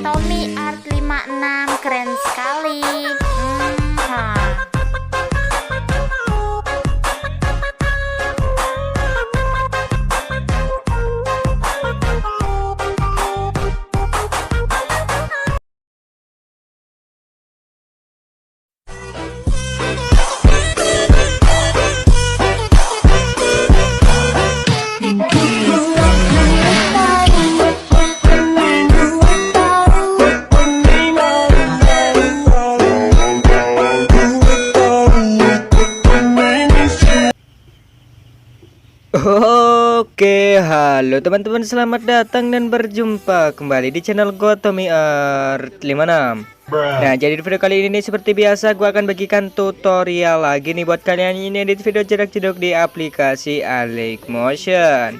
Tommy Art 56, keren sekali. Nah. Oke, halo teman-teman, selamat datang dan berjumpa kembali di channel gua Tommy Art 56. Nah, jadi di video kali ini seperti biasa gua akan bagikan tutorial lagi nih buat kalian ini edit video jedak-jeduk di aplikasi Alex Motion.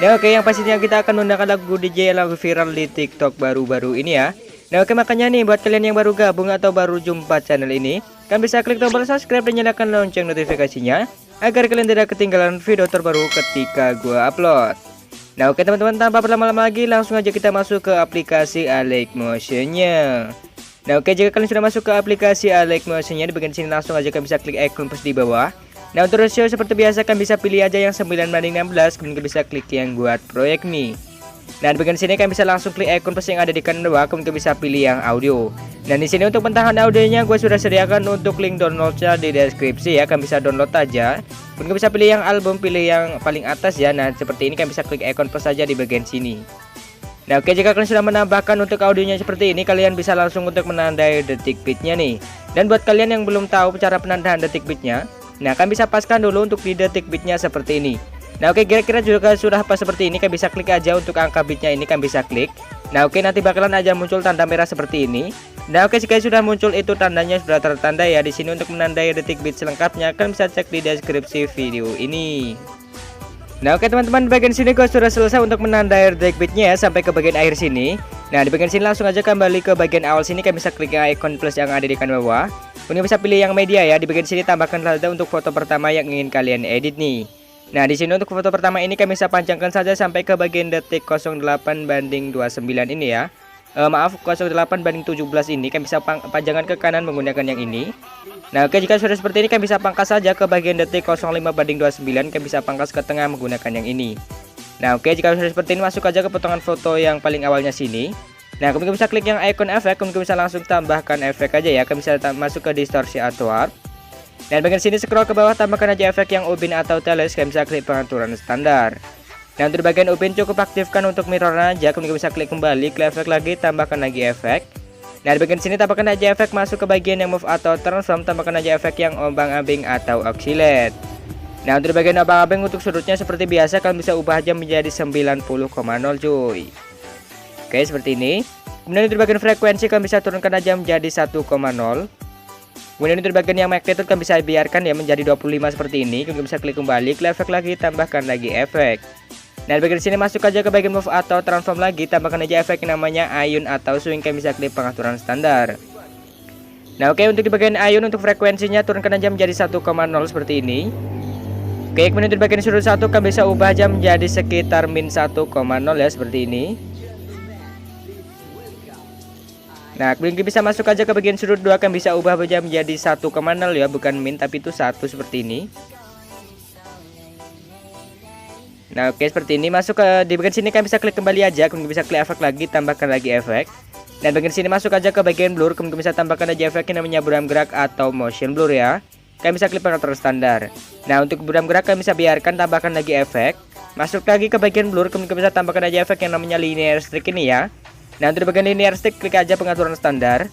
Nah, oke, yang pastinya kita akan menggunakan lagu DJ lagu viral di TikTok baru-baru ini ya. Nah, oke, makanya nih buat kalian yang baru gabung atau baru jumpa channel ini, kalian bisa klik tombol subscribe dan nyalakan lonceng notifikasinya agar kalian tidak ketinggalan video terbaru ketika gua upload. Nah, oke teman-teman, tanpa berlama-lama lagi langsung aja kita masuk ke aplikasi Alex Motion-nya. Nah, oke, jika kalian sudah masuk ke aplikasi Alex Motion-nya, di bagian sini langsung aja kalian bisa klik icon plus di bawah. Nah, untuk rasio seperti biasa kalian bisa pilih aja yang 9:16, kemudian kalian bisa klik yang buat proyek nih. Nah, di bagian sini kalian bisa langsung klik icon plus yang ada di kanan bawah, kemudian kalian bisa pilih yang audio. Dan di sini untuk pentahan audionya gue sudah sediakan untuk link downloadnya di deskripsi ya, kalian bisa download aja. Kemudian kalian bisa pilih yang album, pilih yang paling atas ya. Nah, seperti ini kalian bisa klik icon plus saja di bagian sini. Nah, oke, jika kalian sudah menambahkan untuk audionya seperti ini, kalian bisa langsung untuk menandai detik bitnya nih. Dan buat kalian yang belum tahu cara penandaan detik bitnya, nah kalian bisa paskan dulu untuk di detik bitnya seperti ini. Nah, oke, kira-kira juga sudah pas seperti ini, kalian bisa klik aja untuk angka bitnya ini, kalian bisa klik. Nah, oke, nanti bakalan aja muncul tanda merah seperti ini. Nah, oke, jika sudah muncul itu tandanya sudah tertanda ya. Di sini untuk menandai detik bit selengkapnya kalian bisa cek di deskripsi video ini. Nah, oke teman-teman, di bagian sini gue sudah selesai untuk menandai detik bitnya ya, sampai ke bagian akhir sini. Nah, di bagian sini langsung aja kembali ke bagian awal sini, kalian bisa klik icon plus yang ada di kanan bawah. Kemudian bisa pilih yang media ya. Di bagian sini tambahkan saja untuk foto pertama yang ingin kalian edit nih. Nah, di sini untuk foto pertama ini kami bisa panjangkan saja sampai ke bagian detik 08:29 ini ya. Maaf, 08:17 ini kami bisa panjangkan ke kanan menggunakan yang ini. Nah, oke, jika sudah seperti ini kami bisa pangkas saja ke bagian detik 05:29, kami bisa pangkas ke tengah menggunakan yang ini. Nah, oke, jika sudah seperti ini masuk aja ke potongan foto yang paling awalnya sini. Nah, kemudian bisa klik yang icon efek, kemudian bisa langsung tambahkan efek aja ya. Kami bisa masuk ke distorsi atau warp. Dan bagian sini scroll ke bawah, tambahkan aja efek yang ubin atau teles, kalian bisa klik pengaturan standar. Dan untuk bagian ubin cukup aktifkan untuk mirror aja, kemudian bisa klik kembali, klik efek lagi, tambahkan lagi efek. Nah, di bagian sini tambahkan aja efek masuk ke bagian yang move atau transform, tambahkan aja efek yang ombang-ambing atau oscillate. Nah, untuk bagian ombang-ambing untuk sudutnya seperti biasa kalian bisa ubah aja menjadi 90,0 cuy. Oke, seperti ini. Kemudian untuk bagian frekuensi kalian bisa turunkan aja menjadi 1,0. Kemudian untuk bagian yang magnitude kan bisa biarkan ya menjadi 25 seperti ini. Kemudian bisa klik kembali, klik efek lagi, tambahkan lagi efek. Nah, di bagian sini masuk aja ke bagian move atau transform lagi, tambahkan aja efek yang namanya ayun atau swing, kalian bisa klik pengaturan standar. Nah, oke, untuk di bagian ayun untuk frekuensinya turunkan aja menjadi 1,0 seperti ini. Oke, kemudian untuk bagian sudut 1 kalian bisa ubah aja menjadi sekitar min 1,0 ya seperti ini. Nah, kemudian bisa masuk aja ke bagian sudut 2, kan bisa ubah aja menjadi 1,0 ya, bukan min tapi itu 1 seperti ini. Nah, oke, seperti ini. Masuk ke di bagian sini kan bisa klik kembali aja, kemudian bisa klik efek lagi, tambahkan lagi efek. Dan bagian sini masuk aja ke bagian blur, kemudian bisa tambahkan aja efek yang namanya buram gerak atau motion blur ya. Kalian bisa klik pengaturan standar. Nah, untuk buram gerak kalian bisa biarkan, tambahkan lagi efek. Masuk lagi ke bagian blur, kemudian bisa tambahkan aja efek yang namanya linear streak ini ya. Nah, untuk di bagian linear streak klik aja pengaturan standar.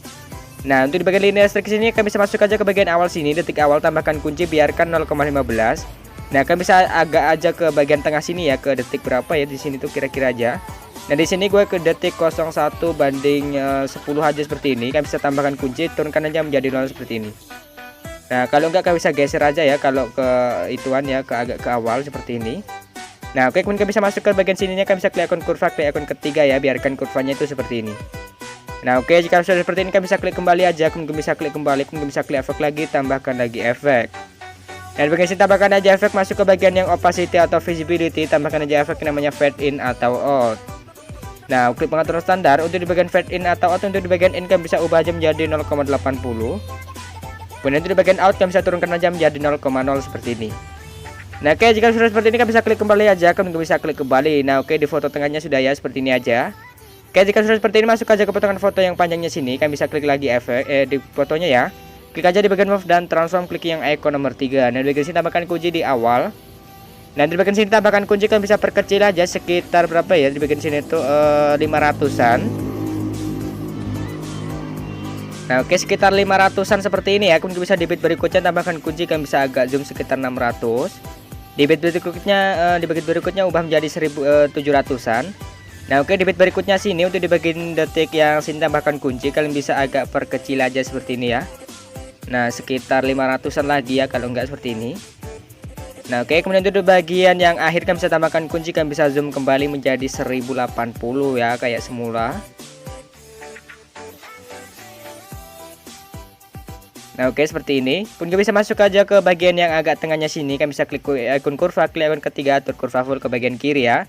Nah, untuk di bagian linear streak sini kalian bisa masuk aja ke bagian awal sini, detik awal, tambahkan kunci, biarkan 0,15. Nah, kalian bisa agak aja ke bagian tengah sini ya, ke detik berapa ya di sini tuh kira-kira aja. Nah, di sini gue ke detik 01/10 aja seperti ini. Kalian bisa tambahkan kunci, turunkan aja menjadi 0 seperti ini. Nah, kalau enggak kalian bisa geser aja ya kalau ke ituan ya, ke agak ke awal seperti ini. Nah, oke, kemudian bisa masuk ke bagian sininya, kalian bisa klik ikon kurva, klik ikon ketiga ya, biarkan kurvanya itu seperti ini. Nah, oke, jika sudah seperti ini kalian bisa klik kembali aja, kemudian bisa klik kembali, kemudian bisa klik efek lagi, tambahkan lagi efek. Dan bagian sini tambahkan aja efek, masuk ke bagian yang opacity atau visibility, tambahkan aja efek yang namanya fade in atau out. Nah, klik pengaturan standar. Untuk di bagian fade in atau out, untuk di bagian in kalian bisa ubah aja menjadi 0,80. Kemudian untuk di bagian out kalian bisa turunkan aja menjadi 0,0 seperti ini. Nah, oke, jika sudah seperti ini kalian bisa klik kembali aja, kalian bisa klik kembali. Nah, oke, di foto tengahnya sudah ya seperti ini aja. Oke, jika sudah seperti ini masuk aja ke potongan foto yang panjangnya sini, kalian bisa klik lagi efek di fotonya ya. Klik aja di bagian move dan transform, klik yang icon nomor 3. Nah, di bagian sini tambahkan kunci di awal. Dan di bagian sini tambahkan kunci, kalian bisa perkecil aja sekitar berapa ya? Di bagian sini tuh 500-an. Nah, oke, sekitar 500-an seperti ini ya. Kemudian bisa di bit berikutnya tambahkan kunci, kalian bisa agak zoom sekitar 600. Di bit berikutnya ubah menjadi 1700-an. Nah, oke, di bit berikutnya sini untuk di bagian detik yang sini tambahkan kunci, kalian bisa agak perkecil aja seperti ini ya. Nah, sekitar 500-an lagi ya kalau enggak seperti ini. Nah, oke, kemudian untuk bagian yang akhir kalian bisa tambahkan kunci, kalian bisa zoom kembali menjadi 1080 ya kayak semula. Nah, oke, seperti ini. Kemudian bisa masuk aja ke bagian yang agak tengahnya sini, kalian bisa klik icon kurva, klik icon ketiga, atur kurva full ke bagian kiri ya.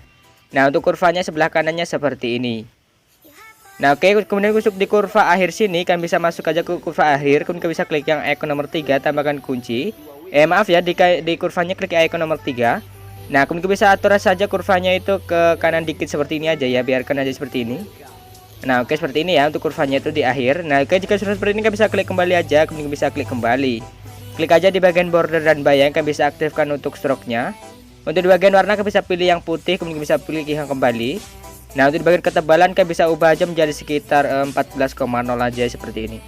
Nah, untuk kurvanya sebelah kanannya seperti ini. Nah, oke, kemudian untuk di kurva akhir sini kalian bisa masuk aja ke kurva akhir, kemudian bisa klik yang icon nomor 3, tambahkan kunci. Maaf ya, di kurvanya klik icon nomor 3. Nah, kemudian bisa atur saja kurvanya itu ke kanan dikit seperti ini aja ya, biarkan aja seperti ini. Nah, oke, seperti ini ya untuk kurvanya itu di akhir. Nah, oke, jika sudah seperti ini kalian bisa klik kembali aja, kemudian bisa klik kembali. Klik aja di bagian border dan bayang, kalian bisa aktifkan untuk stroke-nya. Untuk di bagian warna kalian bisa pilih yang putih, kemudian bisa pilih yang kembali. Nah, untuk di bagian ketebalan kalian bisa ubah aja menjadi sekitar 14,0 aja seperti ini.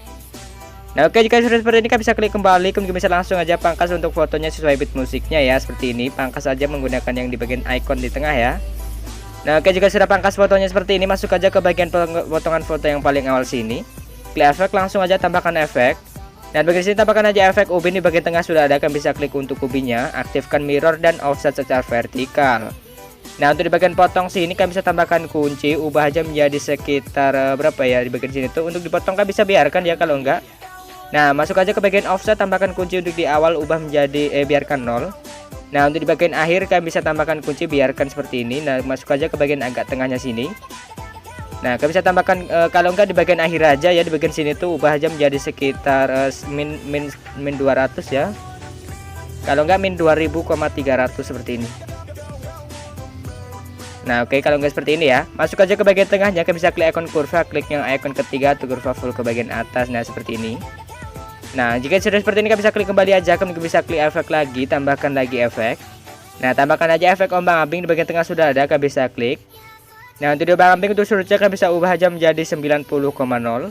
Nah, oke, jika sudah seperti ini kalian bisa klik kembali, kemudian bisa langsung aja pangkas untuk fotonya sesuai beat musiknya ya, seperti ini. Pangkas aja menggunakan yang di bagian icon di tengah ya. Nah, oke, jika sudah pangkas fotonya seperti ini, masuk aja ke bagian potongan foto yang paling awal sini. Klik efek, langsung aja tambahkan efek. Dan bagian sini tambahkan aja efek ubin, di bagian tengah sudah ada, kalian bisa klik untuk ubinnya, aktifkan mirror dan offset secara vertikal. Nah, untuk di bagian potong sini kalian bisa tambahkan kunci, ubah aja menjadi sekitar berapa ya di bagian sini tuh. Untuk dipotong kalian bisa biarkan ya kalau enggak. Nah, masuk aja ke bagian offset, tambahkan kunci untuk di awal, ubah menjadi biarkan 0. Nah, untuk di bagian akhir kalian bisa tambahkan kunci, biarkan seperti ini. Nah, masuk aja ke bagian agak tengahnya sini. Nah, kalian bisa tambahkan kalau enggak di bagian akhir aja ya, di bagian sini tuh ubah aja menjadi sekitar min 200 ya. Kalau enggak min 2000,300 seperti ini. Nah, oke, kalau enggak seperti ini ya, masuk aja ke bagian tengahnya, kalian bisa klik icon kurva, klik yang icon ketiga atau kurva full ke bagian atas. Nah, seperti ini. Nah, jika sudah seperti ini kalian bisa klik kembali aja, kalian bisa klik efek lagi, tambahkan lagi efek. Nah, tambahkan aja efek ombang-ambing, di bagian tengah sudah ada, kalian bisa klik. Nah, untuk di ombang-ambing untuk surutnya kalian bisa ubah aja menjadi 90,0.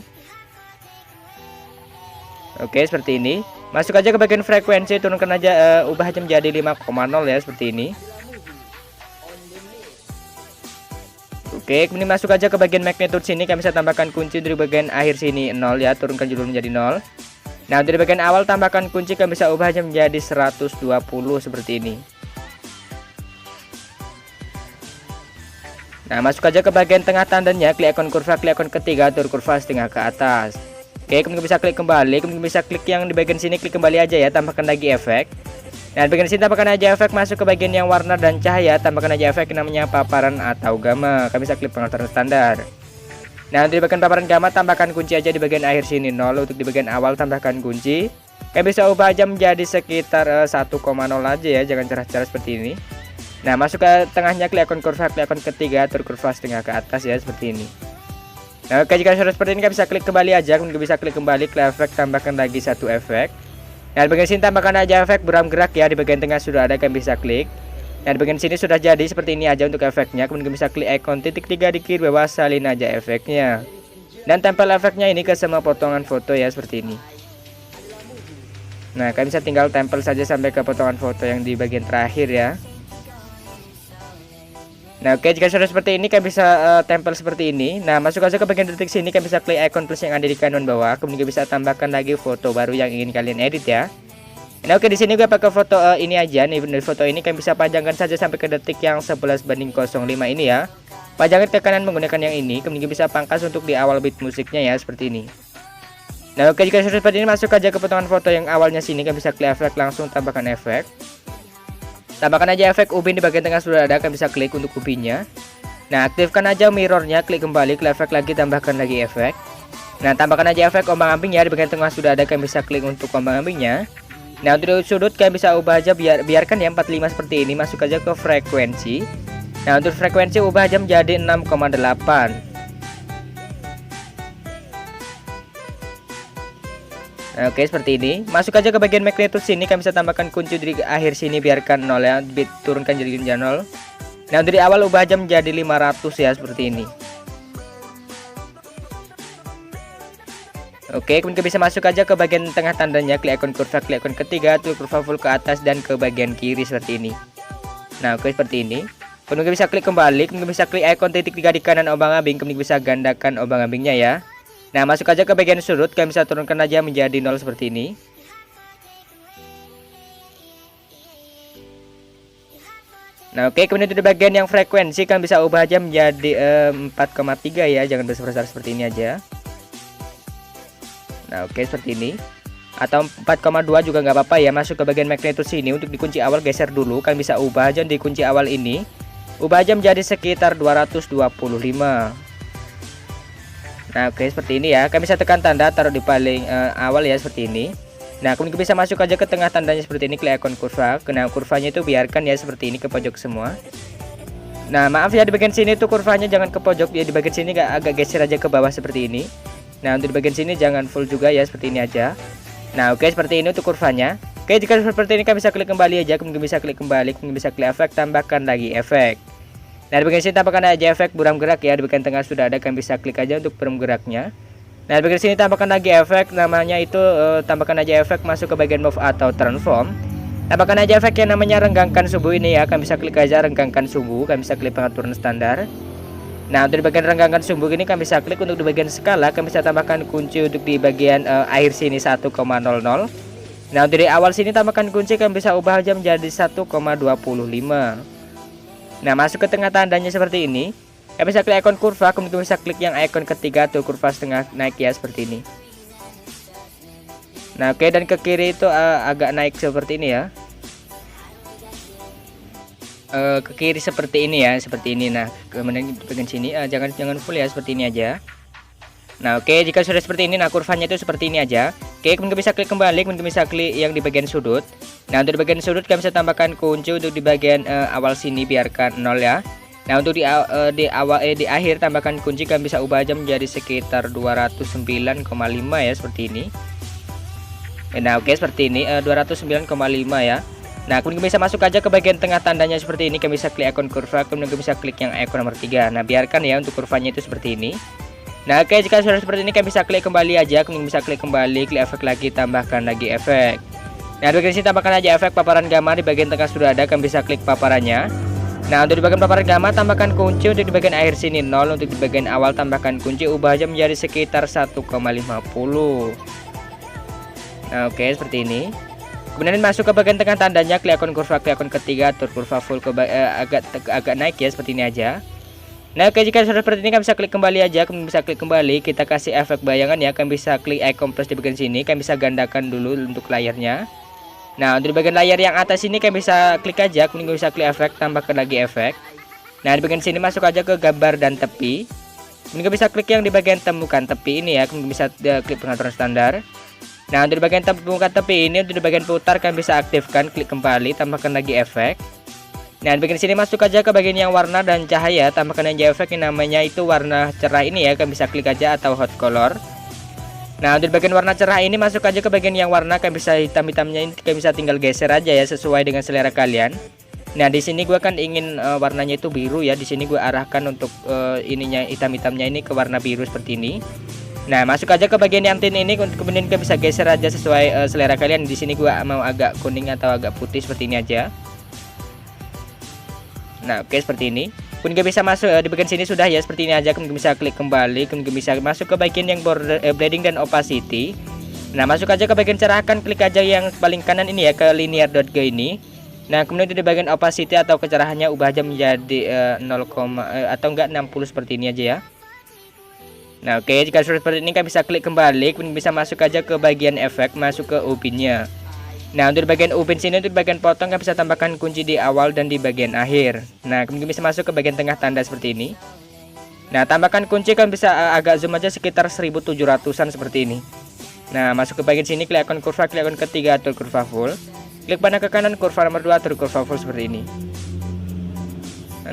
Oke, seperti ini. Masuk aja ke bagian frekuensi, turunkan aja, ubah aja menjadi 5,0 ya, seperti ini. Oke, kemudian masuk aja ke bagian magnitude sini, kalian bisa tambahkan kunci dari bagian akhir sini 0 ya, turunkan dulu menjadi 0. Nah, dari bagian awal tambahkan kunci, kalian bisa ubah aja menjadi 120 seperti ini. Nah, masuk aja ke bagian tengah tandanya, klik icon kurva, klik icon ketiga, atur kurva setengah ke atas. Oke, kemudian bisa klik kembali, kemudian bisa klik yang di bagian sini, klik kembali aja ya, tambahkan lagi efek. Nah, di bagian sini tambahkan aja efek, masuk ke bagian yang warna dan cahaya, tambahkan aja efek namanya paparan atau gamma. Kalian bisa klik pengaturan standar. Nah, di bagian paparan gamma tambahkan kunci aja di bagian akhir sini 0, untuk di bagian awal tambahkan kunci. Kalian bisa ubah aja menjadi sekitar 1,0 aja ya, jangan cerah-cerah seperti ini. Nah, masuk ke tengahnya, klik icon kurva, klik icon ketiga, atur kurva setengah ke atas ya, seperti ini. Nah, oke, jika sudah seperti ini kalian bisa klik kembali aja, kemudian bisa klik kembali, klik efek, tambahkan lagi satu efek. Nah, di bagian sini tambahkan aja efek buram gerak ya, di bagian tengah sudah ada, kalian bisa klik. Nah, di bagian sini sudah jadi seperti ini aja untuk efeknya, kemudian bisa klik icon titik 3 di kiri bawah, salin aja efeknya. Dan tempel efeknya ini ke semua potongan foto ya, seperti ini. Nah, kalian bisa tinggal tempel saja sampai ke potongan foto yang di bagian terakhir ya. Nah, oke, jika sudah seperti ini kalian bisa tempel seperti ini. Nah, masuk aja ke bagian detik sini, kalian bisa klik icon plus yang ada di kanan bawah, kemudian bisa tambahkan lagi foto baru yang ingin kalian edit ya. Nah, oke, di sini gue pakai foto ini aja nih. Dari foto ini kalian bisa panjangkan saja sampai ke detik yang 11:05 ini ya. Panjangkan ke kanan menggunakan yang ini, kemudian bisa pangkas untuk di awal beat musiknya ya, seperti ini. Nah, oke, jika sudah seperti ini masuk aja ke potongan foto yang awalnya sini, kalian bisa klik efek, langsung tambahkan efek. Tambahkan aja efek ubin, di bagian tengah sudah ada, kalian bisa klik untuk ubinnya. Nah, aktifkan aja mirrornya, klik kembali, klik efek lagi, tambahkan lagi efek. Nah, tambahkan aja efek ombang-ambingnya. Di bagian tengah sudah ada, kalian bisa klik untuk ombang-ambingnya. Nah, untuk sudut kalian bisa ubah aja, biarkan ya 45 seperti ini. Masuk aja ke frekuensi. Nah, untuk frekuensi ubah aja menjadi 6,8. Nah, oke, seperti ini. Masuk aja ke bagian magnitude sini, kalian bisa tambahkan kunci di akhir sini, biarkan 0 ya, turunkan jadi 0. Nah, dari awal ubah aja menjadi 500 ya, seperti ini. Oke, kemudian bisa masuk aja ke bagian tengah tandanya, klik ikon kurva, klik ikon ketiga, tuh kurva full ke atas dan ke bagian kiri seperti ini. Nah, oke, seperti ini. Kemudian bisa klik kembali, kemudian bisa klik ikon titik 3 di kanan ombang-ambing, kemudian bisa gandakan ombang-ambingnya ya. Nah, masuk aja ke bagian sudut, kalian bisa turunkan aja menjadi 0 seperti ini. Nah, oke, kemudian di bagian yang frekuensi kalian bisa ubah aja menjadi 4,3 ya, jangan besar-besar seperti ini aja. Nah, oke, seperti ini. Atau 4,2 juga nggak apa-apa ya. Masuk ke bagian magnitude sini, untuk di kunci awal geser dulu, kalian bisa ubah aja di kunci awal ini. Ubah aja menjadi sekitar 225. Nah, oke, seperti ini ya. Kalian bisa tekan tanda, taruh di paling awal ya, seperti ini. Nah, kemudian bisa masuk aja ke tengah tandanya seperti ini, klik ikon kurva. Nah, kurvanya itu biarkan ya seperti ini ke pojok semua. Nah, maaf ya, di bagian sini tuh kurvanya jangan ke pojok ya, di bagian sini agak geser aja ke bawah seperti ini. Nah, untuk di bagian sini jangan full juga ya, seperti ini aja. Nah, oke, seperti ini untuk kurvanya. Oke, jika seperti ini kalian bisa klik kembali aja, kemudian bisa klik kembali, kemudian bisa klik efek, tambahkan lagi efek. Nah, di bagian sini tambahkan aja efek buram gerak ya, di bagian tengah sudah ada, kalian bisa klik aja untuk buram geraknya. Nah, di bagian sini tambahkan lagi efek, namanya itu tambahkan aja efek masuk ke bagian move atau transform. Tambahkan aja efek yang namanya renggangkan sumbu ini ya, kalian bisa klik aja renggangkan sumbu, kalian bisa klik pengaturan standar. Nah, untuk di bagian renggangkan sumbu ini kalian bisa klik, untuk di bagian skala kalian bisa tambahkan kunci untuk di bagian akhir sini 1,00. Nah, untuk di awal sini tambahkan kunci, kalian bisa ubah aja menjadi 1,25. Nah, masuk ke tengah tandanya seperti ini. Kalian bisa klik ikon kurva, kemudian bisa klik yang ikon ketiga tuh kurva setengah naik ya, seperti ini. Nah, oke, dan ke kiri itu agak naik seperti ini ya. Ke kiri seperti ini ya, seperti ini. Nah, kemudian di bagian sini jangan full ya, seperti ini aja. Nah, oke, jika sudah seperti ini, nah kurvanya itu seperti ini aja. Oke, kemudian bisa klik kembali, kemudian bisa klik yang di bagian sudut. Nah, untuk di bagian sudut kalian bisa tambahkan kunci untuk di bagian awal sini, biarkan 0 ya. Nah, untuk di akhir tambahkan kunci, kalian bisa ubah aja menjadi sekitar 209,5 ya, seperti ini. Nah, oke, seperti ini 209,5 ya. Nah, kemudian bisa masuk aja ke bagian tengah tandanya seperti ini, kalian bisa klik ikon kurva, kemudian bisa klik yang ikon nomor 3. Nah, biarkan ya untuk kurvanya itu seperti ini. Nah, oke, jika sudah seperti ini kalian bisa klik kembali aja, kemudian bisa klik kembali, klik efek lagi, tambahkan lagi efek. Nah, di bagian sini tambahkan aja efek paparan gamma, di bagian tengah sudah ada, kalian bisa klik paparannya. Nah, untuk di bagian paparan gamma tambahkan kunci, untuk di bagian akhir sini 0, untuk di bagian awal tambahkan kunci, ubah aja menjadi sekitar 1,50. Nah, oke, seperti ini. Kemudian masuk ke bagian tengah tandanya, klik ikon kurva, klik ikon ketiga, atur kurva full ke agak naik ya, seperti ini aja. Nah, oke, jika sudah seperti ini kalian bisa klik kembali aja, kemudian bisa klik kembali, kita kasih efek bayangan ya, kalian bisa klik icon plus di bagian sini, kalian bisa gandakan dulu untuk layarnya. Nah, untuk di bagian layar yang atas ini kalian bisa klik aja, kemudian bisa klik efek, tambahkan lagi efek. Nah, di bagian sini masuk aja ke gambar dan tepi. Kemudian bisa klik yang di bagian temukan tepi ini ya, kemudian bisa klik pengaturan standar. Nah, untuk di bagian temukan tepi ini, untuk di bagian putar kalian bisa aktifkan, klik kembali, tambahkan lagi efek. Nah, di bagian sini masuk aja ke bagian yang warna dan cahaya, tambahkan aja efek yang namanya itu warna cerah ini ya, kalian bisa klik aja atau hot color. Nah, untuk bagian warna cerah ini masuk aja ke bagian yang warna, kalian bisa hitam-hitamnya ini kalian bisa tinggal geser aja ya, sesuai dengan selera kalian. Nah, di sini gua kan ingin warnanya itu biru ya, di sini gua arahkan untuk ininya hitam-hitamnya ini ke warna biru seperti ini. Nah, masuk aja ke bagian yang tint ini, kemudian kalian bisa geser aja sesuai selera kalian. Di sini gua mau agak kuning atau agak putih seperti ini aja. Nah, oke, seperti ini. Kemudian bisa masuk di bagian sini sudah ya, seperti ini aja. Kemudian bisa klik kembali, kemudian bisa masuk ke bagian yang border blending dan opacity. Nah, masuk aja ke bagian cerahkan, klik aja yang paling kanan ini ya, ke linear.g ini. Nah, kemudian di bagian opacity atau kecerahannya ubah aja menjadi 0, atau enggak 60 seperti ini aja ya. Nah, oke, jika sudah seperti ini kalian bisa klik kembali, kemudian bisa masuk aja ke bagian efek, masuk ke opinnya. Nah, untuk di bagian ubin sini, untuk di bagian potong kalian bisa tambahkan kunci di awal dan di bagian akhir. Nah, kemudian bisa masuk ke bagian tengah tanda seperti ini. Nah, tambahkan kunci kalian bisa agak zoom aja sekitar 1700-an seperti ini. Nah, masuk ke bagian sini, klik ikon kurva, klik ikon ketiga atur kurva full. Klik panah ke kanan kurva nomor 2 atur kurva full seperti ini.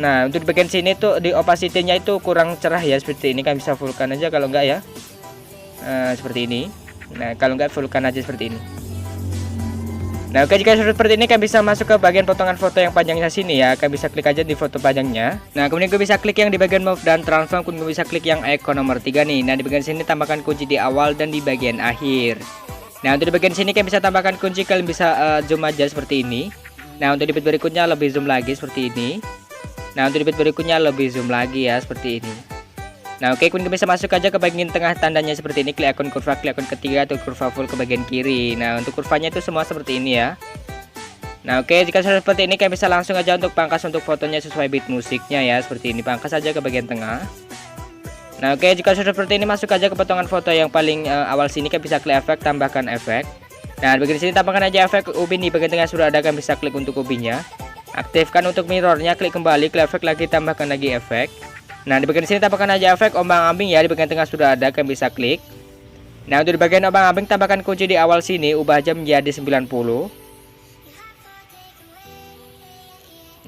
Nah, untuk di bagian sini tuh di opacity-nya itu kurang cerah ya, seperti ini. Kalian bisa fullkan aja kalau enggak ya. Seperti ini. Nah, kalau enggak fullkan aja seperti ini. Nah, oke, jika sudah seperti ini kalian bisa masuk ke bagian potongan foto yang panjangnya sini ya. Kalian bisa klik aja di foto panjangnya. Nah, kemudian gue bisa klik yang di bagian move dan transform. Kemudian gue bisa klik yang icon nomor 3 nih. Nah, di bagian sini tambahkan kunci di awal dan di bagian akhir. Nah, untuk di bagian sini kalian bisa tambahkan kunci, kalian bisa zoom aja seperti ini. Nah, untuk di bit berikutnya lebih zoom lagi seperti ini. Nah, untuk di bit berikutnya lebih zoom lagi ya seperti ini. Nah, oke, kemudian bisa masuk aja ke bagian tengah tandanya seperti ini. Klik ikon kurva, klik ikon ketiga atau kurva full ke bagian kiri. Nah, untuk kurvanya itu semua seperti ini ya. Nah, oke, jika sudah seperti ini kalian bisa langsung aja untuk pangkas untuk fotonya sesuai beat musiknya ya. Seperti ini, pangkas aja ke bagian tengah. Nah, oke, jika sudah seperti ini masuk aja ke potongan foto yang paling awal sini. Kalian bisa klik efek, tambahkan efek. Nah, di bagian sini tambahkan aja efek ubin. Di bagian tengah sudah ada, kalian bisa klik untuk ubinnya. Aktifkan untuk mirrornya, klik kembali, klik efek lagi, tambahkan lagi efek. Nah, di bagian sini tambahkan aja efek ombang-ambing ya. Di bagian tengah sudah ada, kalian bisa klik. Nah, untuk di bagian ombang-ambing tambahkan kunci di awal sini, ubah jam menjadi 90.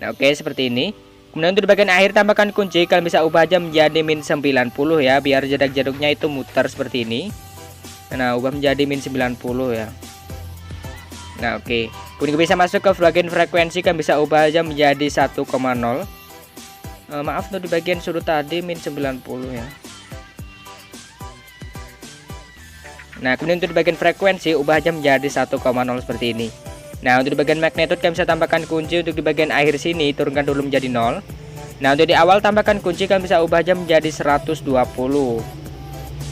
Nah, oke, seperti ini. Kemudian untuk di bagian akhir tambahkan kunci, kalian bisa ubah jam menjadi min 90 ya, biar jarak-jaraknya itu muter seperti ini. Nah, ubah menjadi min 90 ya. Nah, oke. Kemudian bisa masuk ke bagian frekuensi, kalian bisa ubah jam menjadi 1,0. Maaf, untuk di bagian sudut tadi min 90 ya. Nah, kemudian untuk di bagian frekuensi ubah jam menjadi 1,0 seperti ini. Nah, untuk di bagian magnitude kalian bisa tambahkan kunci. Untuk di bagian akhir sini turunkan dulu menjadi 0. Nah, untuk di awal tambahkan kunci, kalian bisa ubah jam menjadi 120.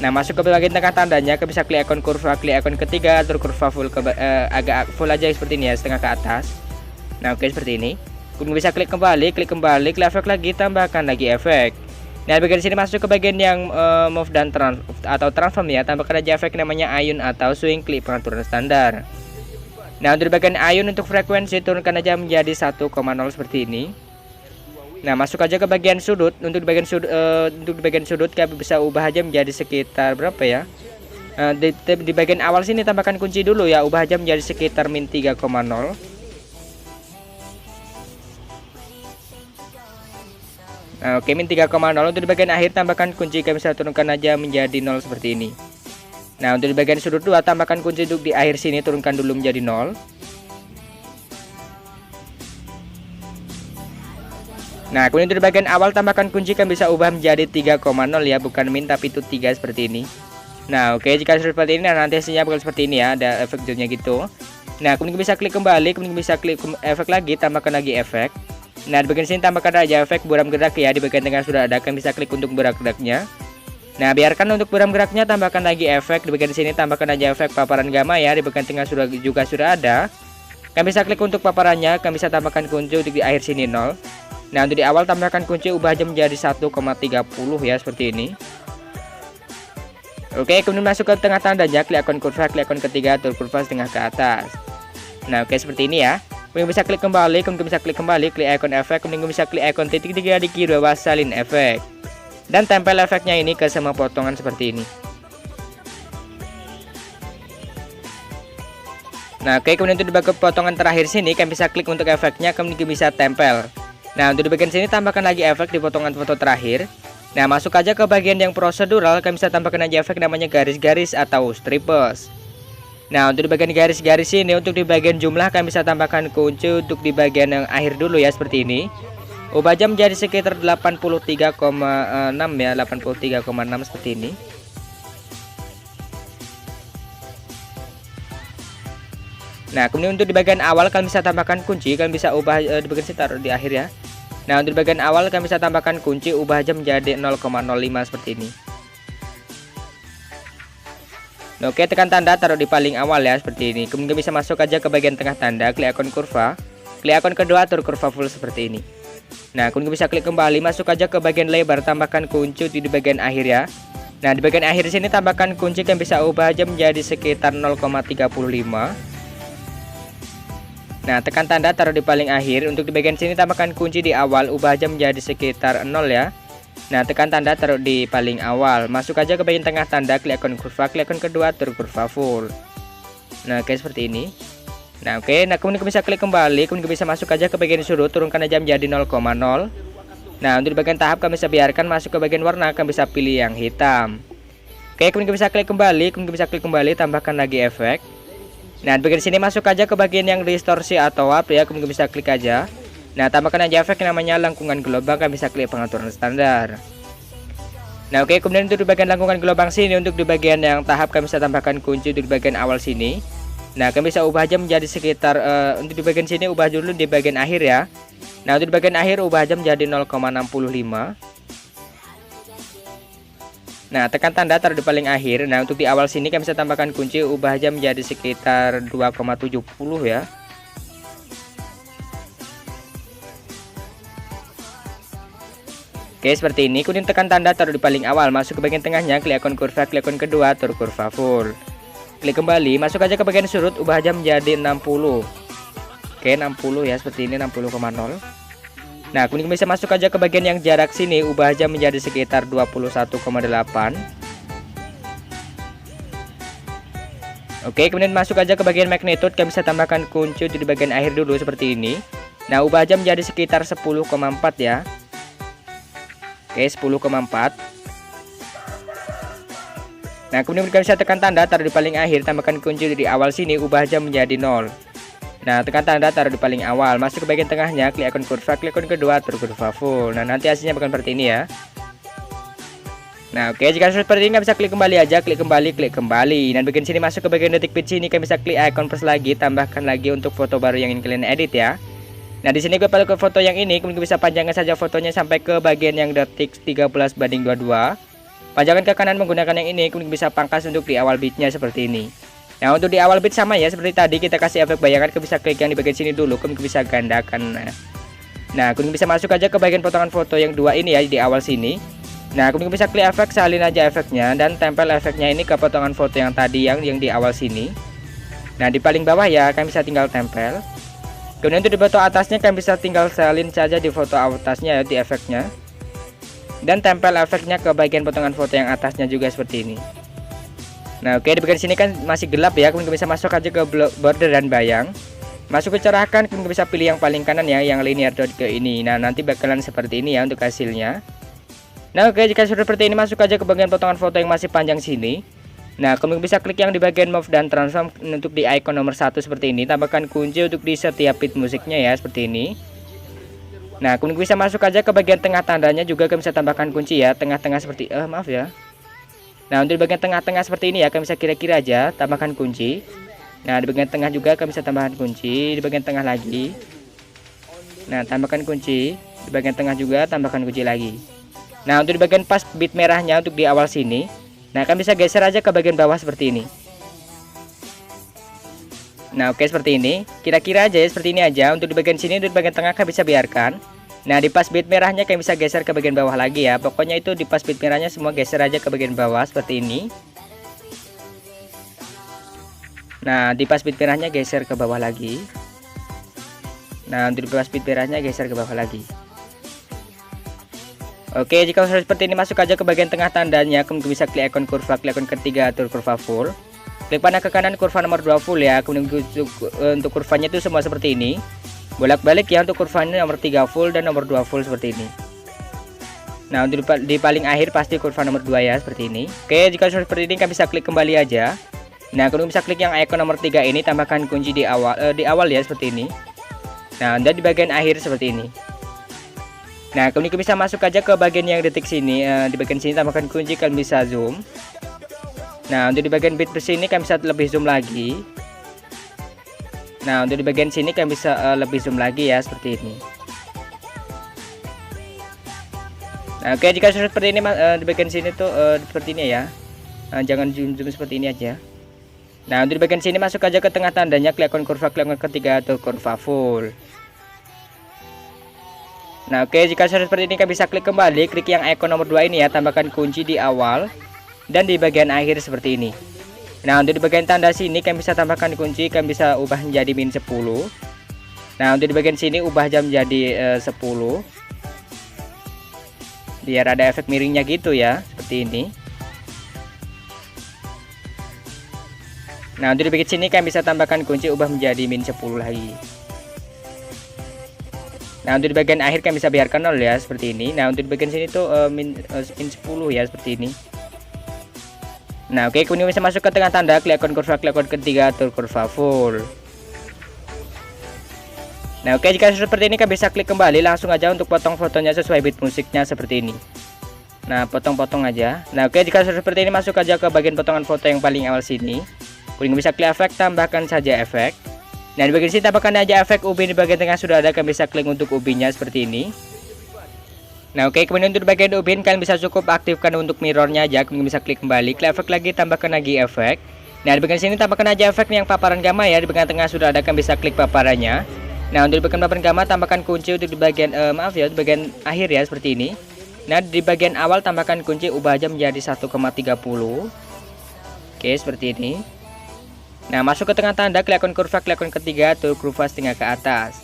Nah, masuk ke bagian tengah tandanya, kalian bisa klik ikon kurva, klik ikon ketiga atur kurva full ke agak full aja seperti ini ya, setengah ke atas. Nah, oke, seperti ini. Kemudian bisa klik kembali, klik efek lagi, tambahkan lagi efek. Nah, bagian sini masuk ke bagian yang move dan transform ya. Tambahkan aja efek namanya ayun atau swing, klik pengaturan standar. Nah, untuk bagian ayun untuk frekuensi turunkan aja menjadi 1,0 seperti ini. Nah, masuk aja ke bagian sudut. Untuk di bagian sudut kalian bisa ubah aja menjadi sekitar berapa ya? Di bagian awal sini tambahkan kunci dulu ya, ubah aja menjadi sekitar min 3,0. Nah, oke, min 3,0. Untuk di bagian akhir tambahkan kunci, kalian bisa turunkan aja menjadi 0 seperti ini. Nah, untuk di bagian sudut 2 tambahkan kunci untuk di akhir sini, turunkan dulu menjadi 0. Nah, kemudian untuk di bagian awal tambahkan kunci, kalian bisa ubah menjadi 3,0 ya, bukan min tapi itu 3 seperti ini. Nah, oke, jika sudah seperti ini, nah nanti hasilnya bakal seperti ini ya, ada efek zoomnya gitu. Nah, kemudian bisa klik kembali, kemudian bisa klik efek lagi, tambahkan lagi efek. Nah, di bagian sini tambahkan aja efek buram gerak ya. Di bagian tengah sudah ada, kalian bisa klik untuk buram geraknya. Nah, biarkan untuk buram geraknya, tambahkan lagi efek. Di bagian sini tambahkan aja efek paparan gamma ya. Di bagian tengah juga sudah ada. Kalian bisa klik untuk paparannya, kalian bisa tambahkan kunci untuk di akhir sini 0. Nah, untuk di awal tambahkan kunci, ubah aja menjadi 1,30 ya, seperti ini. Oke, kemudian masuk ke tengah tandanya, klik ikon kurva, klik ikon ketiga atur kurva setengah ke atas. Nah, oke, seperti ini ya. Kemudian bisa klik kembali, kemudian bisa klik kembali, klik ikon efek, kemudian bisa klik ikon titik 3 di kiri bawah salin efek. Dan tempel efeknya ini ke semua potongan seperti ini. Nah, oke, kemudian untuk di bagian potongan terakhir sini, kalian bisa klik untuk efeknya, kemudian bisa tempel. Nah, untuk di bagian sini tambahkan lagi efek di potongan foto terakhir. Nah, masuk aja ke bagian yang prosedural, kalian bisa tambahkan aja efek namanya garis-garis atau strippers. Nah, untuk di bagian garis-garis ini, untuk di bagian jumlah kalian bisa tambahkan kunci untuk di bagian yang akhir dulu ya, seperti ini. Ubah jam menjadi sekitar 83,6 ya, 83,6 seperti ini. Nah, kemudian untuk di bagian awal kalian bisa tambahkan kunci, kalian bisa ubah di bagian sini taruh di akhir ya. Nah, untuk di bagian awal kalian bisa tambahkan kunci, ubah jam menjadi 0,05 seperti ini. Oke, tekan tanda taruh di paling awal ya, seperti ini. Kemudian bisa masuk aja ke bagian tengah tanda, klik ikon kurva, klik ikon kedua atur kurva full seperti ini. Nah, kemudian bisa klik kembali, masuk aja ke bagian lebar, tambahkan kunci di bagian akhir ya. Nah, di bagian akhir sini tambahkan kunci, kalian bisa ubah aja menjadi sekitar 0,35. Nah, tekan tanda taruh di paling akhir. Untuk di bagian sini tambahkan kunci di awal, ubah aja menjadi sekitar 0 ya. Nah, tekan tanda taruh di paling awal. Masuk aja ke bagian tengah tanda, klik ikon kurva, klik ikon kedua, atur kurva full. Nah, kayak seperti ini. Nah, oke. Nah, kemudian bisa klik kembali, kemudian bisa masuk aja ke bagian sudut, turunkan aja menjadi 0,0. Nah, untuk di bagian tahap kami bisa biarkan masuk ke bagian warna, kami bisa pilih yang hitam. Oke, kemudian bisa klik kembali, tambahkan lagi efek. Nah, di bagian sini masuk aja ke bagian yang distorsi atau warp ya, kemudian bisa klik aja. Nah, tambahkan aja efek namanya lengkungan gelombang, kami bisa klik pengaturan standar. Nah, oke, kemudian untuk di bagian lengkungan gelombang sini, untuk di bagian yang tahap kami bisa tambahkan kunci untuk di bagian awal sini. Nah, kami bisa ubah aja menjadi sekitar untuk di bagian sini ubah dulu di bagian akhir ya. Nah, untuk di bagian akhir ubah aja menjadi 0,65. Nah, tekan tanda taruh di paling akhir. Nah, untuk di awal sini kami bisa tambahkan kunci, ubah aja menjadi sekitar 2,70 ya. Oke, seperti ini. Kemudian tekan tanda taruh di paling awal, masuk ke bagian tengahnya, klik ikon kurva, klik ikon kedua, atur kurva full. Klik kembali, masuk aja ke bagian sudut, ubah aja menjadi 60. Oke, 60 ya, seperti ini 60,0. Nah, kemudian bisa masuk aja ke bagian yang jarak sini, ubah aja menjadi sekitar 21,8. Oke, kemudian masuk aja ke bagian magnitude, kami bisa tambahkan kunci di bagian akhir dulu seperti ini. Nah, ubah aja menjadi sekitar 10,4 ya. Oke, 10,4. Nah, kemudian bisa tekan tanda taruh di paling akhir, tambahkan kunci di awal sini, ubah aja menjadi 0. Nah, tekan tanda taruh di paling awal, masuk ke bagian tengahnya, klik ikon kurva, klik ikon kedua, atur kurva full. Nah, nanti hasilnya bukan seperti ini ya. Nah, oke, jika sudah seperti ini, kami bisa klik kembali aja, klik kembali. Dan bagian sini masuk ke bagian detik bit sini, kami bisa klik ikon plus lagi, tambahkan lagi untuk foto baru yang ingin kalian edit ya. Nah, di sini gue pakai foto yang ini, kemudian bisa panjangkan saja fotonya sampai ke bagian yang detik 13:22. Panjangkan ke kanan menggunakan yang ini, kemudian bisa pangkas untuk di awal bitnya seperti ini. Nah, untuk di awal bit sama ya, seperti tadi kita kasih efek bayangan, kita bisa klik yang di bagian sini dulu, kemudian bisa gandakan. Nah, kemudian bisa masuk aja ke bagian potongan foto yang dua ini ya, di awal sini. Nah, kemudian bisa klik efek, salin aja efeknya, dan tempel efeknya ini ke potongan foto yang tadi yang di awal sini. Nah, di paling bawah ya, kalian bisa tinggal tempel. Kemudian untuk di foto atasnya, kalian bisa tinggal salin saja di foto atasnya ya, di efeknya. Dan tempel efeknya ke bagian potongan foto yang atasnya juga seperti ini. Nah, oke, di bagian sini kan masih gelap ya, kemudian bisa masuk aja ke border dan bayang. Masuk ke cerahkan, kemudian bisa pilih yang paling kanan ya, yang linear dot ke ini. Nah, nanti bakalan seperti ini ya untuk hasilnya. Nah, oke, jika sudah seperti ini, masuk aja ke bagian potongan foto yang masih panjang sini. Nah, kemudian bisa klik yang di bagian move dan transform untuk di icon nomor 1 seperti ini. Tambahkan kunci untuk di setiap bit musiknya ya, seperti ini. Nah, kemudian bisa masuk aja ke bagian tengah tandanya juga, kalian bisa tambahkan kunci ya, tengah-tengah seperti maaf ya. Nah, untuk di bagian tengah-tengah seperti ini ya, kalian bisa kira-kira aja tambahkan kunci. Nah, di bagian tengah juga kalian bisa tambahkan kunci, di bagian tengah lagi. Nah, tambahkan kunci, di bagian tengah juga tambahkan kunci lagi. Nah, untuk di bagian pas bit merahnya untuk di awal sini, nah, kalian bisa geser aja ke bagian bawah seperti ini. Nah, oke, seperti ini. Kira-kira aja ya, seperti ini aja. Untuk di bagian sini, untuk di bagian tengah kalian bisa biarkan. Nah, di pas bit merahnya kalian bisa geser ke bagian bawah lagi ya. Pokoknya itu di pas bit merahnya semua geser aja ke bagian bawah seperti ini. Nah, di pas bit merahnya geser ke bawah lagi. Nah, untuk di pas bit merahnya geser ke bawah lagi. Oke, jika sudah seperti ini, masuk aja ke bagian tengah tandanya, kemudian bisa klik ikon kurva, klik ikon ketiga, atur kurva full. Klik panah ke kanan kurva nomor 2 full ya. Kemudian untuk kurvanya itu semua seperti ini. Bolak-balik ya, untuk kurvanya nomor 3 full dan nomor 2 full seperti ini. Nah, untuk di paling akhir pasti kurva nomor 2 ya, seperti ini. Oke, jika sudah seperti ini, kalian bisa klik kembali aja. Nah, kemudian bisa klik yang icon nomor 3 ini, tambahkan kunci di awal ya, seperti ini. Nah, dan di bagian akhir seperti ini. Nah, kemudian bisa masuk aja ke bagian yang detik sini. Di bagian sini tambahkan kunci, kalian bisa zoom. Nah, untuk di bagian bit sini kalian bisa lebih zoom lagi. Nah, untuk di bagian sini kalian bisa lebih zoom lagi ya, seperti ini. Nah, oke, jika sudah seperti ini di bagian sini tuh seperti ini ya. Jangan zoom seperti ini aja. Nah, untuk di bagian sini masuk aja ke tengah tandanya, klik ikon kurva, klik ikon ketiga atau kurva full. Nah, oke, jika sudah seperti ini, kalian bisa klik kembali, klik yang icon nomor 2 ini ya, tambahkan kunci di awal dan di bagian akhir seperti ini. Nah, untuk di bagian tanda sini kalian bisa tambahkan kunci, kalian bisa ubah menjadi -10. Nah, untuk di bagian sini ubah jam jadi 10, biar ada efek miringnya gitu ya, seperti ini. Nah, untuk di bagian sini kalian bisa tambahkan kunci ubah menjadi min 10 lagi. Nah, untuk di bagian akhir kalian bisa biarkan 0 ya, seperti ini. Nah, untuk di bagian sini tuh min 10 ya, seperti ini. Nah, oke, kemudian bisa masuk ke tengah tanda, klik ikon kurva, klik ikon ketiga, atur kurva full. Nah, oke, jika seperti ini kalian bisa klik kembali, langsung aja untuk potong fotonya sesuai beat musiknya seperti ini. Nah, potong-potong aja. Nah, oke, jika seperti ini masuk aja ke bagian potongan foto yang paling awal sini. Kemudian bisa klik efek, tambahkan saja efek. Nah, di bagian sini tambahkan aja efek ubin, di bagian tengah sudah ada, kalian bisa klik untuk ubinnya seperti ini. Nah, oke, kemudian untuk bagian ubin kalian bisa cukup aktifkan untuk mirrornya aja, kemudian bisa klik kembali, klik efek lagi, tambahkan lagi efek. Nah, di bagian sini tambahkan aja efek yang paparan gamma ya, di bagian tengah sudah ada, kalian bisa klik paparannya. Nah, untuk di bagian paparan gamma tambahkan kunci untuk di bagian maaf ya, di bagian akhir ya, seperti ini. Nah, di bagian awal tambahkan kunci ubah aja menjadi 1,30. Oke, seperti ini. Nah, masuk ke tengah tanda, klik ikon kurva, klik ikon ketiga, atur kurva setengah ke atas.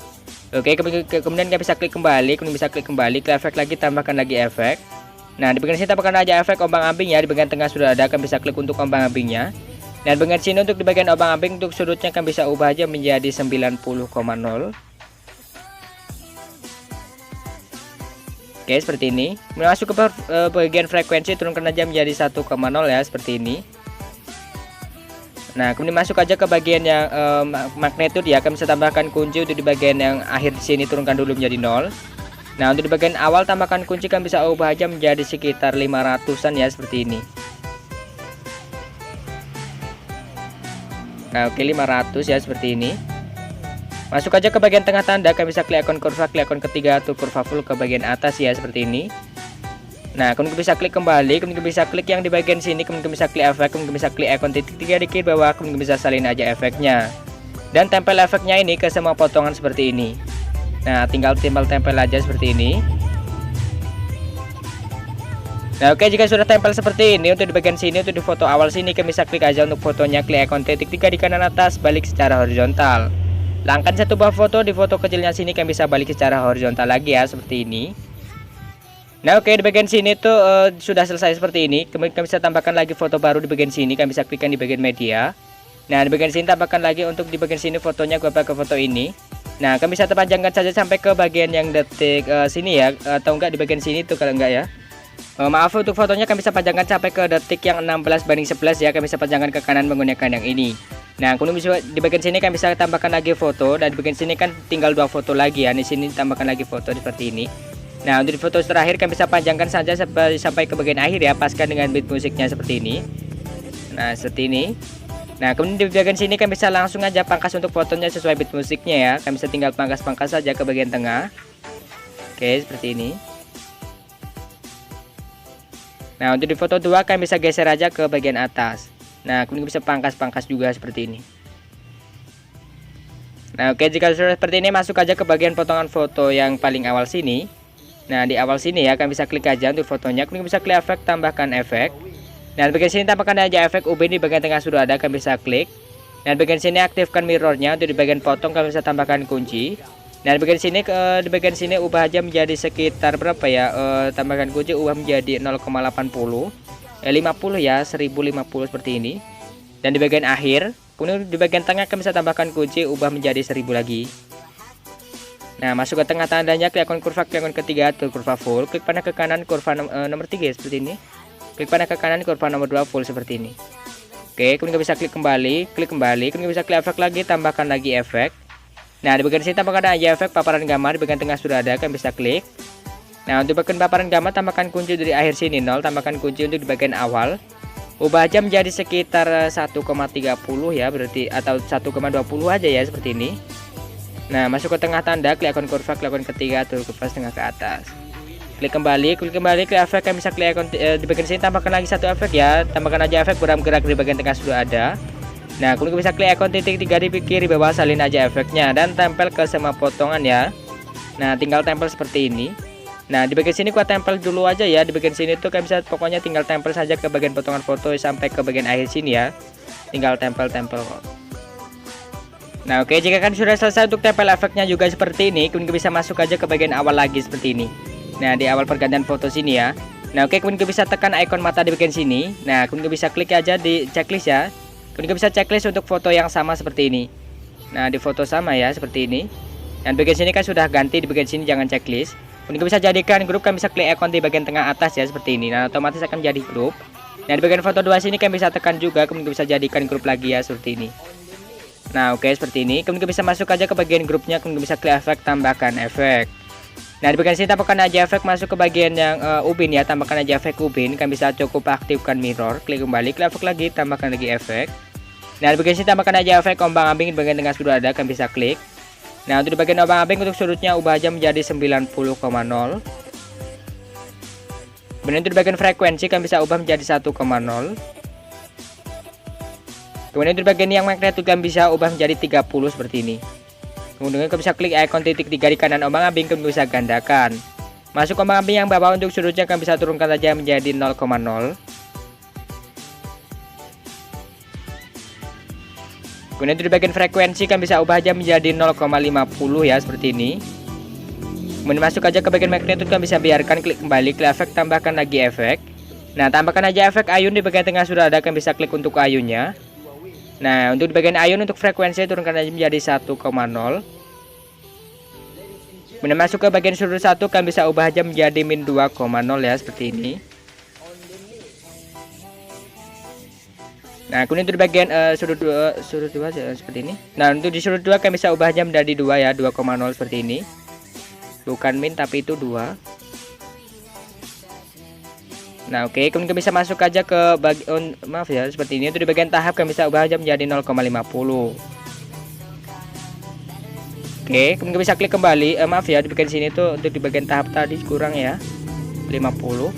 Oke, kemudian kita bisa klik kembali, kemudian bisa klik kembali, klik efek lagi, tambahkan lagi efek. Nah, di bagian sini tambahkan aja efek ombang ambing ya, di bagian tengah sudah ada, kalian bisa klik untuk ombang ambingnya. Dan bagian sini untuk di bagian ombang ambing untuk sudutnya kalian bisa ubah aja menjadi 90,0. Oke, seperti ini. Masuk ke bagian frekuensi, turunkan aja menjadi 1,0 ya, seperti ini. Nah, kemudian masuk aja ke bagian yang magnitude ya, kalian bisa tambahkan kunci untuk di bagian yang akhir di sini, turunkan dulu menjadi 0. Nah, untuk di bagian awal tambahkan kunci, kalian bisa ubah aja menjadi sekitar 500-an ya, seperti ini. Nah, oke, 500 ya, seperti ini. Masuk aja ke bagian tengah tanda, kalian bisa klik ikon kurva, klik ikon ketiga, atur kurva full ke bagian atas ya, seperti ini. Nah, kemudian bisa klik kembali, kemudian bisa klik yang di bagian sini, kemudian bisa klik efek, kemudian bisa klik ikon titik 3 di kiri bawah, kemudian bisa salin aja efeknya. Dan tempel efeknya ini ke semua potongan seperti ini. Nah, tinggal tempel aja seperti ini. Nah, oke, jika sudah tempel seperti ini, untuk di bagian sini, untuk di foto awal sini, kalian bisa klik aja untuk fotonya, klik ikon titik 3 di kanan atas, balik secara horizontal. Langkan satu buah foto, di foto kecilnya sini kalian bisa balik secara horizontal lagi ya, seperti ini. Nah, oke, di bagian sini tuh sudah selesai seperti ini. Kemudian kalian bisa tambahkan lagi foto baru di bagian sini, kalian bisa klikkan di bagian media. Nah, di bagian sini tambahkan lagi untuk di bagian sini fotonya, gua pakai foto ini. Nah, kalian bisa terpanjangkan saja sampai ke bagian yang detik sini ya, atau enggak di bagian sini tuh kalau enggak ya. Maaf, untuk fotonya kalian bisa panjangkan sampai ke detik yang 16:11 ya, kalian bisa panjangkan ke kanan menggunakan yang ini. Nah, kemudian bisa di bagian sini kalian bisa tambahkan lagi foto, dan di bagian sini kan tinggal 2 foto lagi ya. Di sini tambahkan lagi foto seperti ini. Nah, untuk di foto terakhir kalian bisa panjangkan saja sampai ke bagian akhir ya, paskan dengan beat musiknya seperti ini. Nah, seperti ini. Nah, kemudian di bagian sini kalian bisa langsung aja pangkas untuk fotonya sesuai beat musiknya ya. Kalian bisa tinggal pangkas-pangkas saja ke bagian tengah. Oke, seperti ini. Nah, untuk di foto 2 kalian bisa geser aja ke bagian atas. Nah, kemudian bisa pangkas-pangkas juga seperti ini. Nah, oke, jika sudah seperti ini, masuk aja ke bagian potongan foto yang paling awal sini. Nah, di awal sini ya, kalian bisa klik aja untuk fotonya, kemudian bisa klik efek, tambahkan efek. Nah, di bagian sini tambahkan aja efek ubin, di bagian tengah sudah ada, kalian bisa klik. Nah, di bagian sini aktifkan mirrornya, untuk di bagian potong kalian bisa tambahkan kunci. Nah, di bagian sini ubah aja menjadi sekitar berapa ya? Tambahkan kunci ubah menjadi 0,80. 50 ya, 1050 seperti ini. Dan di bagian akhir, kemudian di bagian tengah kalian bisa tambahkan kunci ubah menjadi 1000 lagi. Nah, masuk ke tengah tandanya, klik ikon kurva, klik ikon ketiga, atur kurva full, klik panah ke kanan kurva nomor 3 seperti ini. Klik panah ke kanan kurva nomor 2 full seperti ini. Oke, kemudian bisa klik kembali, kemudian bisa klik efek lagi, tambahkan lagi efek. Nah, di bagian sini tambahkan aja efek paparan gamma, di bagian tengah sudah ada, kalian bisa klik. Nah, untuk bagian paparan gamma tambahkan kunci dari akhir sini 0, tambahkan kunci untuk di bagian awal. Ubah aja menjadi sekitar 1,30 ya, berarti atau 1,20 aja ya, seperti ini. Nah, masuk ke tengah tanda, klik ikon kurva, klik ikon ketiga, atur kurva setengah ke atas. Klik kembali, klik efek, kalian bisa klik ikon di bagian sini tambahkan lagi satu efek ya, tambahkan aja efek buram gerak di bagian tengah sudah ada. Nah, kemudian bisa klik ikon titik 3 di kiri bawah, salin aja efeknya dan tempel ke semua potongan ya. Nah, tinggal tempel seperti ini. Nah, di bagian sini gua tempel dulu aja ya, di bagian sini tuh kalian bisa pokoknya tinggal tempel saja ke bagian potongan foto sampai ke bagian akhir sini ya. Tinggal tempel-tempel kok. Nah oke, jika kan sudah selesai untuk tempel efeknya juga seperti ini, kemudian bisa masuk aja ke bagian awal lagi seperti ini. Nah di awal pergantian foto sini ya. Nah oke, kemudian bisa tekan ikon mata di bagian sini. Nah kemudian bisa klik aja di checklist ya. Kemudian bisa checklist untuk foto yang sama seperti ini. Nah di foto sama ya seperti ini. Dan bagian sini kan sudah ganti, di bagian sini jangan checklist. Kemudian bisa jadikan grup, kan bisa klik ikon di bagian tengah atas ya seperti ini. Nah otomatis akan jadi grup. Nah di bagian foto 2 sini kan bisa tekan juga, kemudian bisa jadikan grup lagi ya seperti ini. Nah oke seperti ini. Kemudian bisa masuk aja ke bagian grupnya, kemudian bisa klik efek, tambahkan efek. Nah di bagian sini tambahkan aja efek, masuk ke bagian yang ubin ya, tambahkan aja efek ubin. Kan bisa cukup aktifkan mirror, klik kembali, klik efek lagi, tambahkan lagi efek. Nah di bagian sini tambahkan aja efek ombang ambing, di bagian tengah sudah ada, kan bisa klik. Nah untuk di bagian ombang ambing untuk sudutnya ubah aja menjadi 90,0. Kemudian untuk di bagian frekuensi kan bisa ubah menjadi 1,0. Kemudian di bagian yang magnet kan bisa ubah menjadi 30 seperti ini. Kemudian kita bisa klik ikon titik 3 di kanan ombang ambing, kemudian bisa gandakan. Masuk ombang ambing yang bawah untuk sudutnya kan bisa turunkan saja menjadi 0,0. Kemudian di bagian frekuensi kan bisa ubah aja menjadi 0,50 ya seperti ini. Kemudian masuk aja ke bagian magnet kan bisa biarkan, klik kembali, klik efek, tambahkan lagi efek. Nah tambahkan aja efek ayun, di bagian tengah sudah ada, kan bisa klik untuk ayunnya. Nah untuk di bagian ayun untuk frekuensi turunkan aja menjadi 1,0. Kemudian masuk ke bagian sudut 1 kan bisa ubah aja menjadi min 2,0 ya seperti ini. Nah kemudian untuk di bagian sudut 2 ya, seperti ini. Nah untuk di sudut 2 kan bisa ubah aja menjadi 2 ya, 2,0 seperti ini. Bukan min tapi itu 2. Nah oke, kemudian bisa masuk aja ke bagian maaf ya seperti ini. Itu di bagian tahap kan bisa ubah aja menjadi 0,50. Oke, kemudian bisa klik kembali. Maaf ya di bagian sini tuh untuk di bagian tahap tadi kurang ya, 50.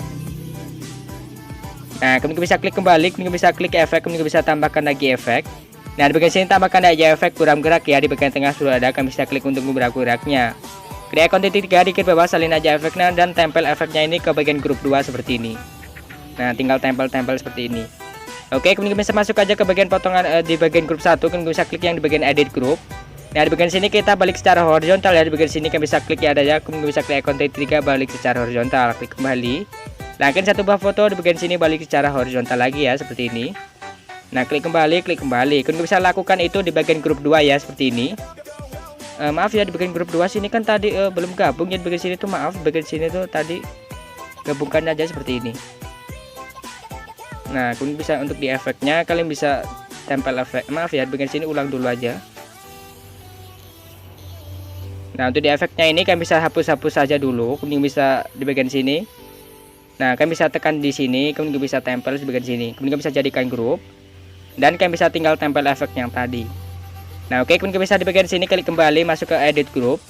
Nah kemudian bisa klik kembali, kemudian bisa klik efek, kemudian bisa tambahkan lagi efek. Nah di bagian sini tambahkan aja efek buram gerak ya, di bagian tengah sudah ada, kan bisa klik untuk buram geraknya. Klik ikon titik 3 dikit bawah, salin aja efeknya dan tempel efeknya ini ke bagian grup 2 seperti ini. Nah tinggal tempel-tempel seperti ini. Oke, kemudian bisa masuk aja ke bagian potongan di bagian grup 1, kemudian bisa klik yang di bagian edit group. Nah di bagian sini kita balik secara horizontal ya, di bagian sini kan bisa klik ya ada ya, kemudian bisa klik ikon titik 3 balik secara horizontal, klik kembali. Nah satu buah foto di bagian sini balik secara horizontal lagi ya seperti ini. Nah klik kembali, kemudian bisa lakukan itu di bagian grup 2 ya seperti ini. Maaf ya di bagian grup 2 sini kan tadi belum gabung ya, di bagian sini tuh maaf, bagian sini tuh tadi gabungkan aja seperti ini. Nah kemudian bisa untuk di efeknya kalian bisa tempel efek, maaf ya di bagian sini ulang dulu aja. Nah untuk di efeknya ini kan bisa hapus saja dulu, kemudian bisa di bagian sini. Nah kan bisa tekan di sini, kemudian bisa tempel di bagian sini, kemudian bisa jadikan grup, dan kan bisa tinggal tempel efek yang tadi. Nah oke, kemudian bisa di bagian sini klik kembali, masuk ke edit group.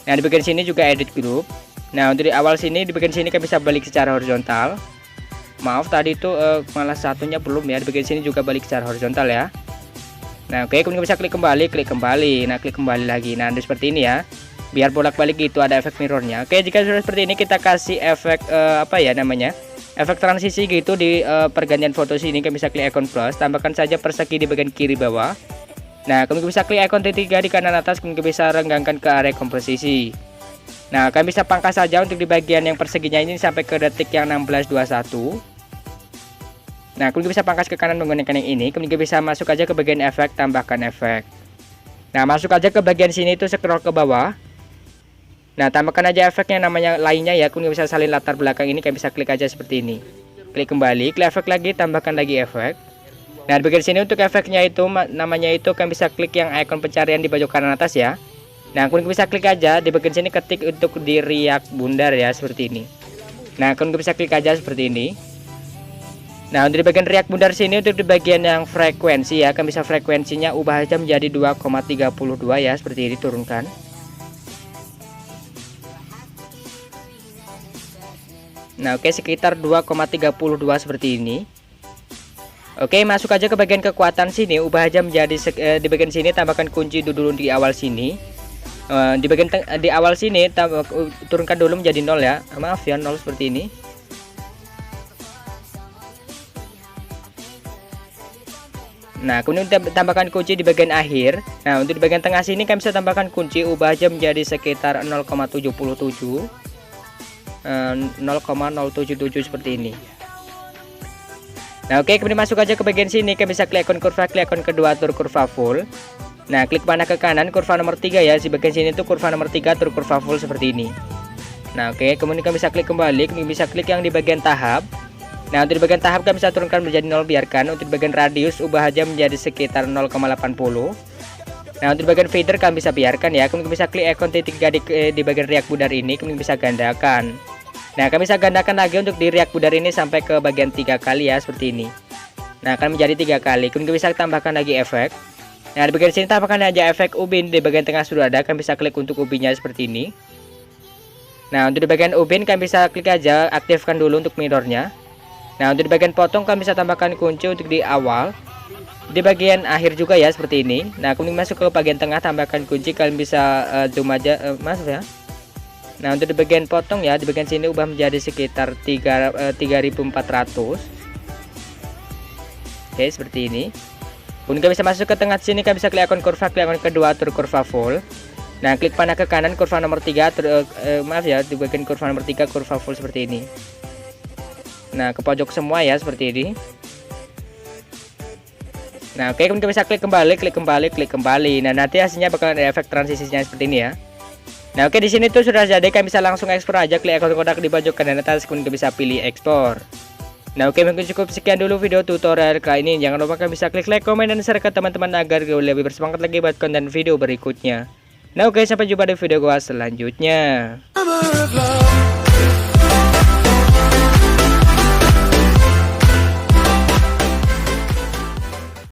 Nah di bagian sini juga edit group. Nah untuk di awal sini, di bagian sini kan bisa balik secara horizontal. Maaf tadi itu malah satunya belum ya, di bagian sini juga balik secara horizontal ya. Nah oke, kemudian bisa klik kembali. Nah klik kembali lagi. Nah seperti ini ya, biar bolak-balik itu ada efek mirrornya. Oke, jika sudah seperti ini kita kasih efek apa ya namanya, efek transisi gitu di pergantian foto sini. Kan bisa klik ikon plus, tambahkan saja persegi di bagian kiri bawah. Nah kemudian bisa klik ikon titik 3 di kanan atas, kemudian bisa renggangkan ke area komposisi. Nah kalian bisa pangkas saja untuk di bagian yang perseginya ini sampai ke detik yang 16:21. Nah kemudian bisa pangkas ke kanan menggunakan yang ini, kemudian bisa masuk aja ke bagian efek, tambahkan efek. Nah masuk aja ke bagian sini itu, scroll ke bawah. Nah tambahkan aja efeknya namanya lainnya ya, kemudian bisa salin latar belakang ini, kalian bisa klik aja seperti ini. Klik kembali, klik efek lagi, tambahkan lagi efek. Nah di bagian sini untuk efeknya itu namanya itu kan bisa klik yang ikon pencarian di pojok kanan atas ya. Nah kemudian bisa klik aja di bagian sini, ketik untuk di riak bundar ya seperti ini. Nah kemudian bisa klik aja seperti ini. Nah untuk di bagian riak bundar sini, untuk di bagian yang frekuensi ya, kan bisa frekuensinya ubah aja menjadi 2,32 ya seperti ini, turunkan. Nah oke, sekitar 2,32 seperti ini. Oke, masuk aja ke bagian kekuatan sini, ubah aja menjadi di bagian sini tambahkan kunci dulu di awal sini. Di bagian di awal sini turunkan dulu menjadi 0 ya. Maaf ya, 0 seperti ini. Nah, kemudian kita tambahkan kunci di bagian akhir. Nah, untuk di bagian tengah sini kami bisa tambahkan kunci, ubah aja menjadi sekitar 0,77 0,077 seperti ini. Nah, oke, kemudian masuk aja ke bagian sini, kami bisa klik ikon kurva, klik ikon kedua atur kurva full. Nah, klik panah ke kanan kurva nomor 3 ya. Di bagian sini tuh kurva nomor 3 atur kurva full seperti ini. Nah, oke, kemudian kami bisa klik kembali, kami bisa klik yang di bagian tahap. Nah, untuk di bagian tahap kami bisa turunkan menjadi 0, biarkan. Untuk di bagian radius ubah aja menjadi sekitar 0,80. Nah, untuk di bagian feeder kami bisa biarkan ya. Kemudian bisa klik ikon titik di bagian riak pudar ini, kemudian bisa gandakan. Nah, kami bisa gandakan lagi untuk di riak pudar ini sampai ke bagian 3 kali ya, seperti ini. Nah, akan menjadi 3 kali. Kemudian bisa tambahkan lagi efek. Nah, di bagian sini tambahkan aja efek ubin, di bagian tengah sudah ada, kami bisa klik untuk ubinnya seperti ini. Nah, untuk di bagian ubin kami bisa klik aja, aktifkan dulu untuk mirrornya. Nah, untuk di bagian potong kami bisa tambahkan kunci untuk di awal, di bagian akhir juga ya, seperti ini. Nah, kemudian masuk ke bagian tengah, tambahkan kunci, kalian bisa zoom aja, masuk ya. Nah, untuk di bagian potong ya, di bagian sini ubah menjadi sekitar 3400. Oke, seperti ini. Kemudian kami bisa masuk ke tengah sini, kami bisa klik ikon kurva, klik ikon kedua atur kurva full. Nah, klik panah ke kanan kurva nomor 3 maaf ya, di bagian kurva nomor 3 kurva full seperti ini. Nah, ke pojok semua ya, seperti ini. Nah, oke, kemudian bisa klik kembali, klik kembali, klik kembali. Nah, nanti hasilnya bakalan ada efek transisinya seperti ini ya. Nah, oke, di sini tuh sudah jadi, kami bisa langsung ekspor aja, klik ikon kotak di pojok kanan atas, kemudian bisa pilih ekspor. Nah, oke, mungkin cukup sekian dulu video tutorial kali ini. Jangan lupa kalian bisa klik like, komen, dan share ke teman-teman agar gue lebih bersemangat lagi buat konten video berikutnya. Nah, oke, sampai jumpa di video gua selanjutnya.